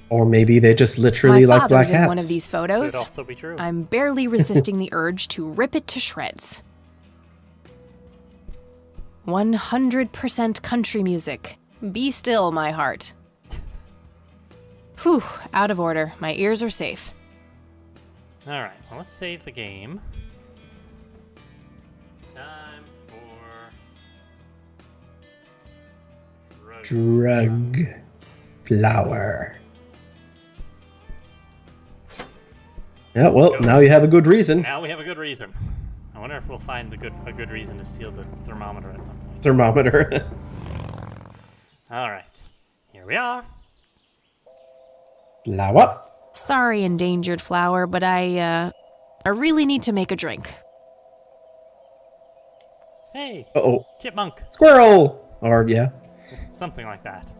Or maybe they just My literally like black father's in hats. one of these Could photos. also be true. I'm barely resisting the urge to rip it to shreds. 100% country music. Be still, my heart. Whew, out of order. My ears are safe. Alright, well, let's save the game. Time for... Drug flower. Yeah, well, now you have a good reason. Now we have a good reason. I wonder if we'll find a good reason to steal the thermometer at some point. Thermometer. Alright, here we are. Flower. Sorry, endangered flower, but I really need to make a drink. Hey, Uh-oh. chipmunk. Squirrel! Or, yeah. Something like that.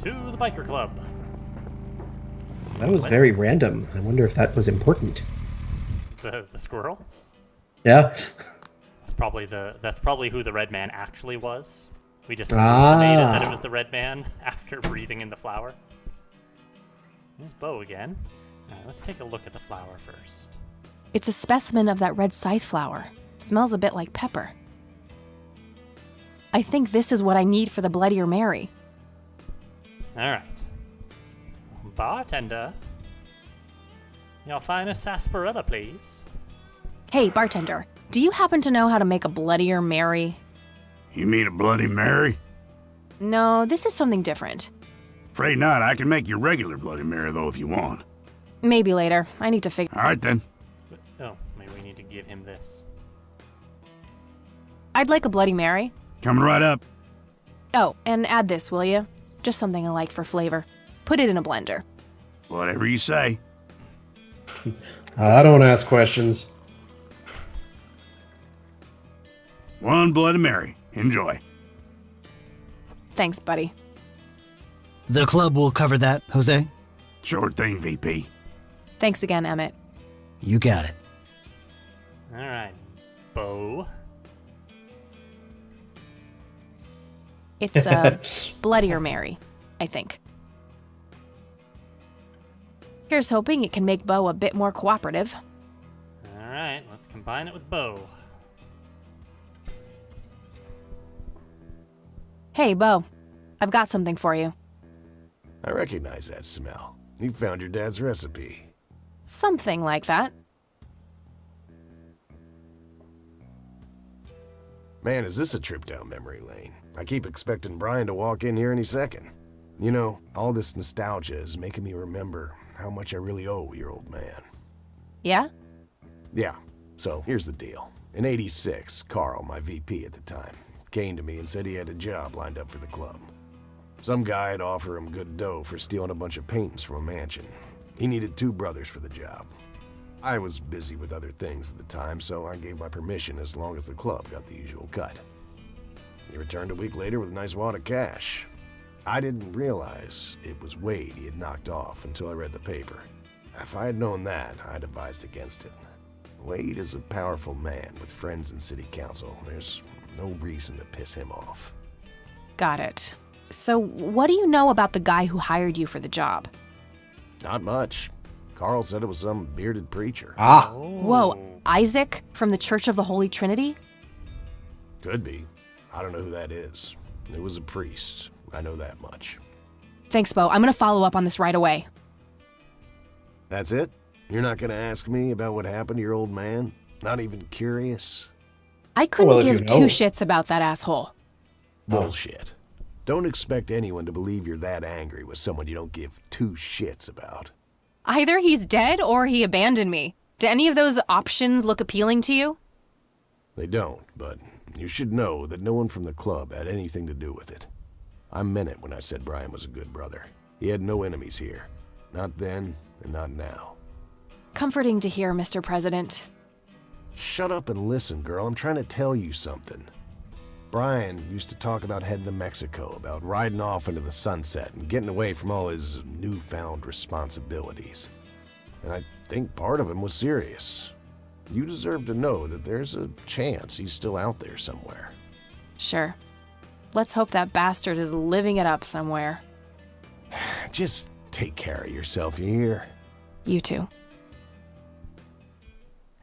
To the biker club. That was very random. I wonder if that was important. The squirrel? Yeah. That's probably who the red man actually was. We just hallucinated that it was the red man after breathing in the flower. There's Bo again. Alright, let's take a look at the flower first. It's a specimen of that red scythe flower. Smells a bit like pepper. I think this is what I need for the Bloodier Mary. Alright. Bartender. Your finest sarsaparilla, please. Hey, bartender, do you happen to know how to make a Bloodier Mary? You mean a Bloody Mary? No, this is something different. Afraid not. I can make you regular Bloody Mary, though, if you want. Maybe later. I need to figure... All right, then. Oh, maybe we need to give him this. I'd like a Bloody Mary. Coming right up. Oh, and add this, will you? Just something I like for flavor. Put it in a blender. Whatever you say. I don't ask questions. One Bloody Mary. Enjoy. Thanks, buddy. The club will cover that, Jose. Sure thing, VP. Thanks again, Emmett. You got it. Alright. Bo. It's a Bloodier Mary, I think. Here's hoping it can make Bo a bit more cooperative. Alright, let's combine it with Bo. Hey, Bo. I've got something for you. I recognize that smell. You found your dad's recipe. Something like that. Man, is this a trip down memory lane? I keep expecting Brian to walk in here any second. You know, all this nostalgia is making me remember how much I really owe your old man. Yeah? Yeah, so here's the deal. In '86, Carl, my VP at the time, came to me and said he had a job lined up for the club. Some guy'd offer him good dough for stealing a bunch of paintings from a mansion. He needed 2 brothers for the job. I was busy with other things at the time, so I gave my permission as long as the club got the usual cut. He returned a week later with a nice wad of cash. I didn't realize it was Wade he had knocked off until I read the paper. If I had known that, I'd advised against it. Wade is a powerful man with friends in city council. There's no reason to piss him off. Got it. So, what do you know about the guy who hired you for the job? Not much. Carl said it was some bearded preacher. Ah. Whoa, Isaac from the Church of the Holy Trinity? Could be. I don't know who that is. It was a priest. I know that much. Thanks, Bo. I'm gonna follow up on this right away. That's it? You're not gonna ask me about what happened to your old man? Not even curious? I couldn't Well, if give you two know. shits about that asshole. Bullshit. Don't expect anyone to believe you're that angry with someone you don't give 2 shits about. Either he's dead or he abandoned me. Do any of those options look appealing to you? They don't, but you should know that no one from the club had anything to do with it. I meant it when I said Brian was a good brother. He had no enemies here. Not then, and not now. Comforting to hear, Mr. President. Shut up and listen, girl. I'm trying to tell you something. Brian used to talk about heading to Mexico, about riding off into the sunset and getting away from all his newfound responsibilities. And I think part of him was serious. You deserve to know that there's a chance he's still out there somewhere. Sure. Let's hope that bastard is living it up somewhere. Just take care of yourself, you hear? You too.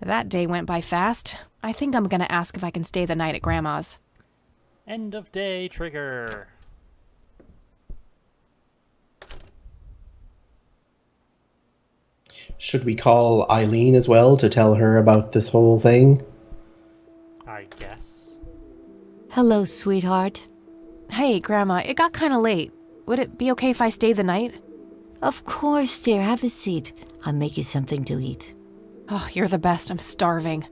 That day went by fast. I think I'm gonna ask if I can stay the night at Grandma's. End of day trigger. Should we call Eileen as well to tell her about this whole thing? I guess. Hello, sweetheart. Hey, Grandma, it got kinda late. Would it be okay if I stay the night? Of course, dear. Have a seat. I'll make you something to eat. Oh, you're the best. I'm starving.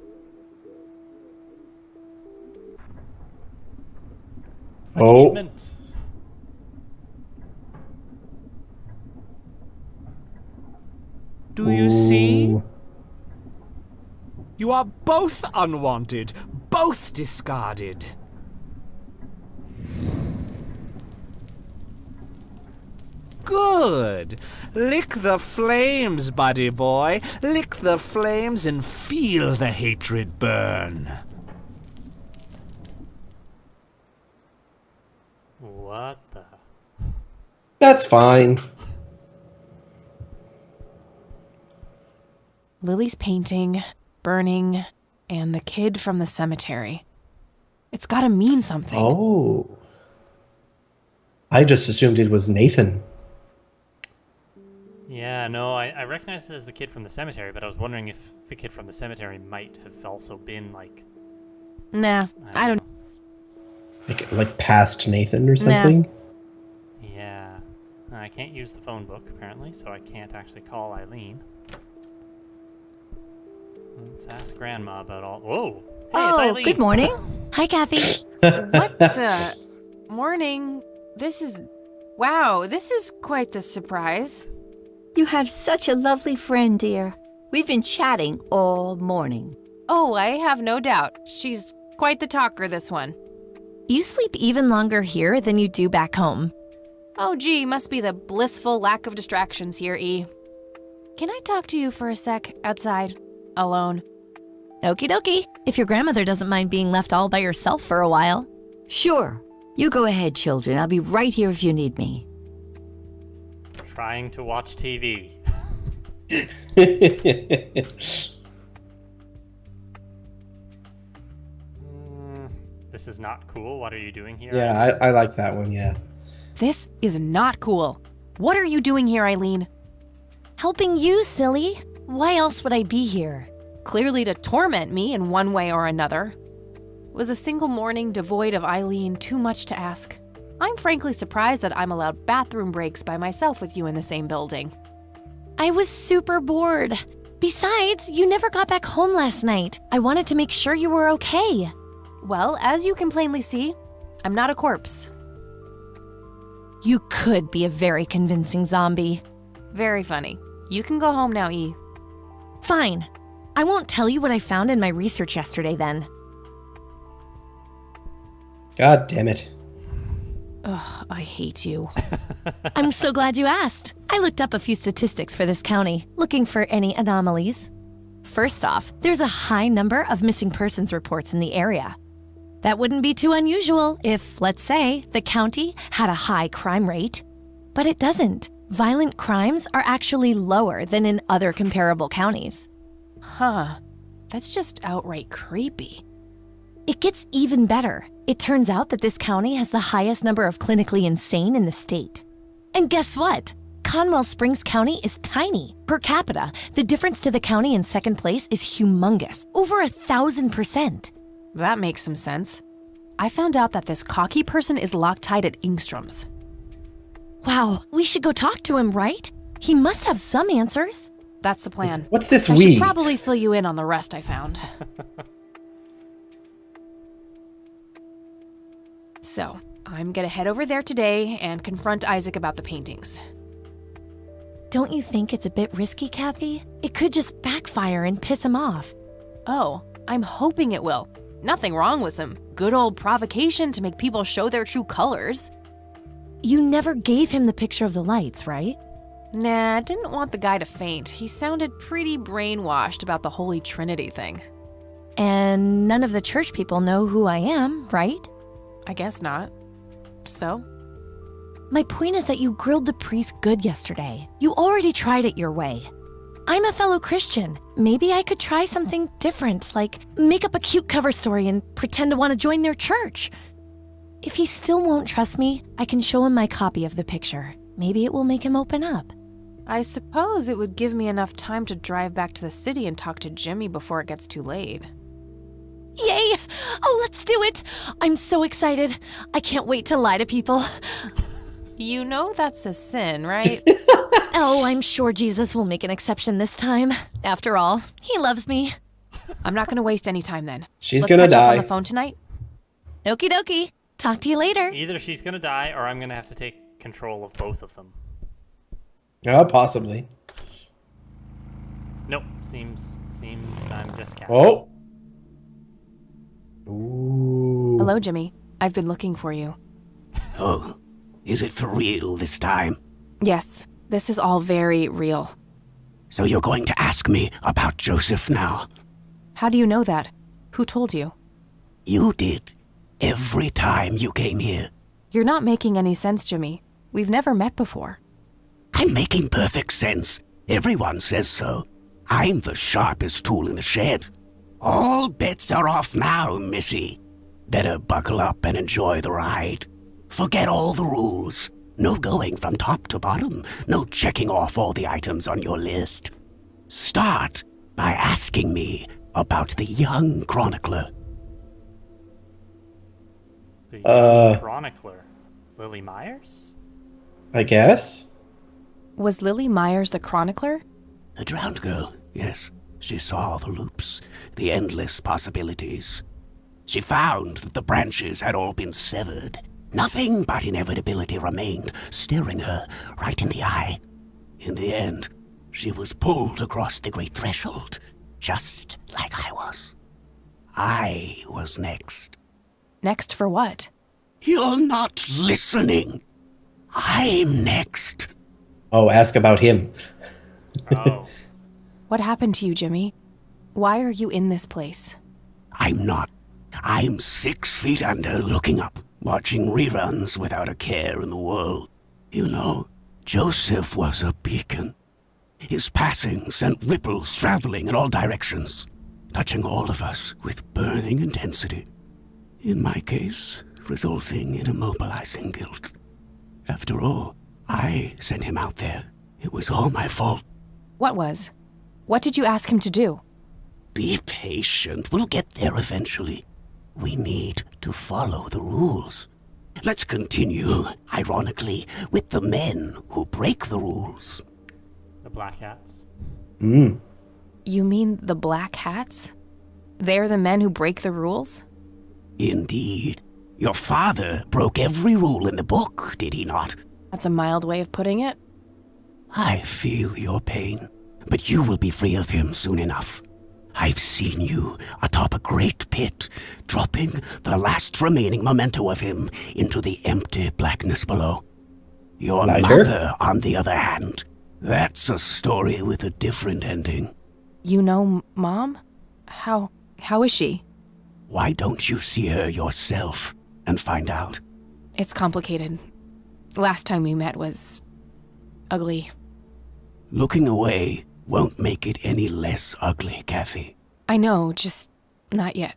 Oh. Achievement. Do you see? Ooh. You are both unwanted, both discarded. Good. Lick the flames, buddy boy. Lick the flames and feel the hatred burn. What the? That's fine. Lily's painting, burning, and the kid from the cemetery. It's gotta mean something. Oh. I just assumed it was Nathan. Yeah, no, I recognized it as the kid from the cemetery, but I was wondering if the kid from the cemetery might have also been like. Nah, I don't. Like past Nathan or something? Yeah. I can't use the phone book, apparently, so I can't actually call Eileen. Let's ask Grandma about all. Whoa! Hey, it's Eileen! Good morning. Hi, Kathy. What the? Morning. This is. Wow, this is quite the surprise. You have such a lovely friend, dear. We've been chatting all morning. Oh, I have no doubt. She's quite the talker, this one. You sleep even longer here than you do back home. Oh, gee, must be the blissful lack of distractions here, E. Can I talk to you for a sec outside? Alone? Okie dokie, if your grandmother doesn't mind being left all by yourself for a while. Sure. You go ahead, children. I'll be right here if you need me. Trying to watch TV. This is not cool. What are you doing here? Yeah, I like that one, yeah. This is not cool. What are you doing here, Eileen? Helping you, silly. Why else would I be here? Clearly to torment me in one way or another. Was a single morning devoid of Eileen too much to ask? I'm frankly surprised that I'm allowed bathroom breaks by myself with you in the same building. I was super bored. Besides, you never got back home last night. I wanted to make sure you were okay. Well, as you can plainly see, I'm not a corpse. You could be a very convincing zombie. Very funny. You can go home now, E. Fine. I won't tell you what I found in my research yesterday then. God damn it. Ugh, I hate you. I'm so glad you asked. I looked up a few statistics for this county, looking for any anomalies. First off, there's a high number of missing persons reports in the area. That wouldn't be too unusual if, let's say, the county had a high crime rate. But it doesn't. Violent crimes are actually lower than in other comparable counties. Huh. That's just outright creepy. It gets even better. It turns out that this county has the highest number of clinically insane in the state. And guess what? Conwell Springs County is tiny. Per capita, the difference to the county in second place is humongous, over 1,000%. That makes some sense. I found out that this cocky person is Loctite at Ingstrom's. Wow, we should go talk to him, right? He must have some answers. That's the plan. What's this I we? should probably fill you in on the rest I found. So, I'm gonna head over there today and confront Isaac about the paintings. Don't you think it's a bit risky, Kathy? It could just backfire and piss him off. Oh, I'm hoping it will. Nothing wrong with some good old provocation to make people show their true colors. You never gave him the picture of the lights, right? Nah, didn't want the guy to faint. He sounded pretty brainwashed about the Holy Trinity thing. And none of the church people know who I am, right? I guess not. So? My point is that you grilled the priest good yesterday. You already tried it your way. I'm a fellow Christian. Maybe I could try something different, like make up a cute cover story and pretend to want to join their church. If he still won't trust me, I can show him my copy of the picture. Maybe it will make him open up. I suppose it would give me enough time to drive back to the city and talk to Jimmy before it gets too late. Yay! Oh, let's do it! I'm so excited. I can't wait to lie to people. You know that's a sin, right? Oh, I'm sure Jesus will make an exception this time. After all, he loves me. I'm not going to waste any time then. She's Let's gonna catch up die. on the phone tonight. Okie dokie. Talk to you later. Either she's gonna die, or I'm gonna have to take control of both of them. Possibly. Nope. Seems I'm just cat. Oh. Ooh. Hello, Jimmy. I've been looking for you. Oh, is it for real this time? Yes, this is all very real. So you're going to ask me about Joseph now? How do you know that? Who told you? You did. Every time you came here. You're not making any sense, Jimmy. We've never met before. I'm making perfect sense. Everyone says so. I'm the sharpest tool in the shed. All bets are off now, Missy. Better buckle up and enjoy the ride. Forget all the rules. No going from top to bottom. No checking off all the items on your list. Start by asking me about the young chronicler. The young chronicler. Lily Myers? I guess. Was Lily Myers the chronicler? The drowned girl, yes. She saw the loops, the endless possibilities. She found that the branches had all been severed. Nothing but inevitability remained, staring her right in the eye. In the end, she was pulled across the great threshold, just like I was. I was next. Next for what? You're not listening. I'm next. Oh, ask about him. Oh. What happened to you, Jimmy? Why are you in this place? I'm not. I'm 6 feet under, looking up, watching reruns without a care in the world. You know, Joseph was a beacon. His passing sent ripples traveling in all directions, touching all of us with burning intensity. In my case, resulting in immobilizing guilt. After all, I sent him out there. It was all my fault. What was? What did you ask him to do? Be patient. We'll get there eventually. We need to follow the rules. Let's continue, ironically, with the men who break the rules. The Black Hats? Mm. You mean the Black Hats? They're the men who break the rules? Indeed. Your father broke every rule in the book, did he not? That's a mild way of putting it. I feel your pain, but you will be free of him soon enough. I've seen you atop a great pit, dropping the last remaining memento of him into the empty blackness below. Your Lighter? mother, on the other hand, that's a story with a different ending. You know Mom? How is she? Why don't you see her yourself and find out? It's complicated. Last time we met was ugly. Looking away won't make it any less ugly, Kathy. I know, just not yet.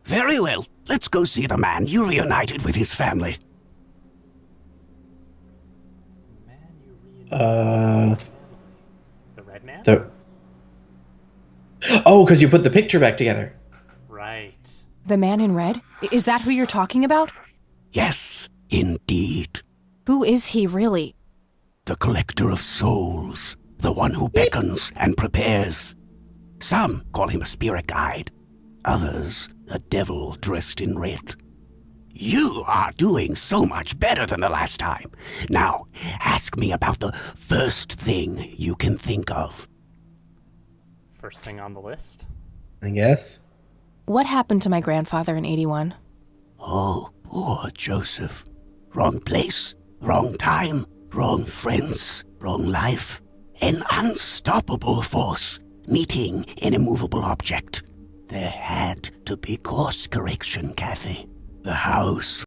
Very well. Let's go see the man you reunited with his family. The Red Man? Oh, because you put the picture back together. Right. The man in red? Is that who you're talking about? Yes, indeed. Who is he really? The collector of souls. The one who beckons and prepares. Some call him a spirit guide. Others, a devil dressed in red. You are doing so much better than the last time. Now, ask me about the first thing you can think of. First thing on the list? I guess. What happened to my grandfather in 81? Oh, poor Joseph. Wrong place, wrong time, wrong friends, wrong life. An unstoppable force meeting an immovable object. There had to be course correction, Kathy. The house